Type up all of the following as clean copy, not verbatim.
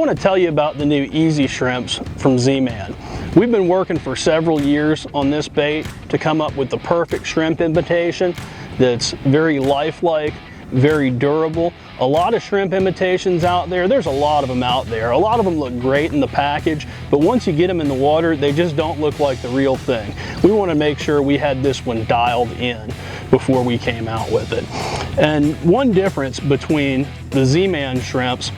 want to tell you about the new Easy Shrimps from Z-Man. We've been working for several years on this bait to come up with the perfect shrimp imitation that's very lifelike, very durable. A lot of shrimp imitations out there, there's a lot of them out there. A lot of them look great in the package, but once you get them in the water, they just don't look like the real thing. We want to make sure we had this one dialed in before we came out with it. And one difference between the Z-Man shrimps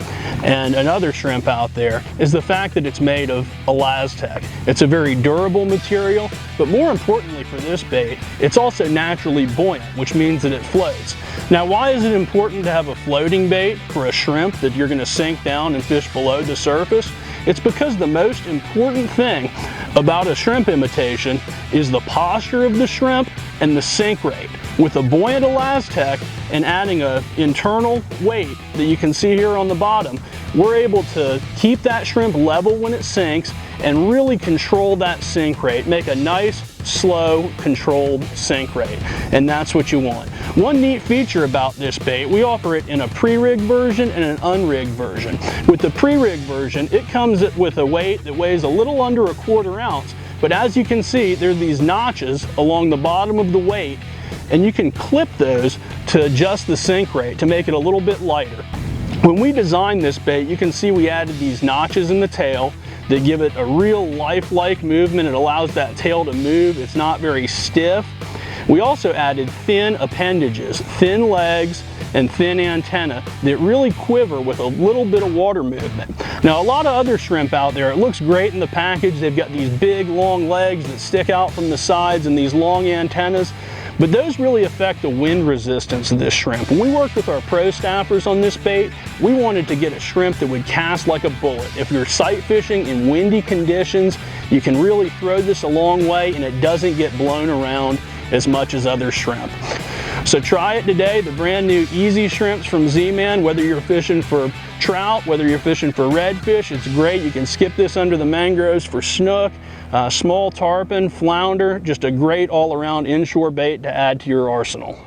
and another shrimp out there is the fact that it's made of Elastec. It's a very durable material, but more importantly for this bait, it's also naturally buoyant, which means that it floats. Now, why is it important to have a floating bait for a shrimp that you're going to sink down and fish below the surface? It's because the most important thing about a shrimp imitation is the posture of the shrimp and the sink rate. With a buoyant Elastec and adding an internal weight that you can see here on the bottom, we're able to keep that shrimp level when it sinks and really control that sink rate. Make a nice, slow, controlled sink rate. And that's what you want. One neat feature about this bait, we offer it in a pre-rigged version and an unrigged version. With the pre-rigged version, it comes with a weight that weighs a little under 1/4 ounce, but as you can see, there are these notches along the bottom of the weight, and you can clip those to adjust the sink rate to make it a little bit lighter. When we designed this bait, you can see we added these notches in the tail that give it a real lifelike movement. It allows that tail to move. It's not very stiff. We also added thin appendages, thin legs, and thin antenna that really quiver with a little bit of water movement. Now, a lot of other shrimp out there, it looks great in the package. They've got these big, long legs that stick out from the sides and these long antennas, but those really affect the wind resistance of this shrimp. When we worked with our pro staffers on this bait, we wanted to get a shrimp that would cast like a bullet. If you're sight fishing in windy conditions, you can really throw this a long way and it doesn't get blown around as much as other shrimp. So try it today, the brand new Easy Shrimps from Z-Man. Whether you're fishing for trout, whether you're fishing for redfish, it's great. You can skip this under the mangroves for snook, small tarpon, flounder, just a great all-around inshore bait to add to your arsenal.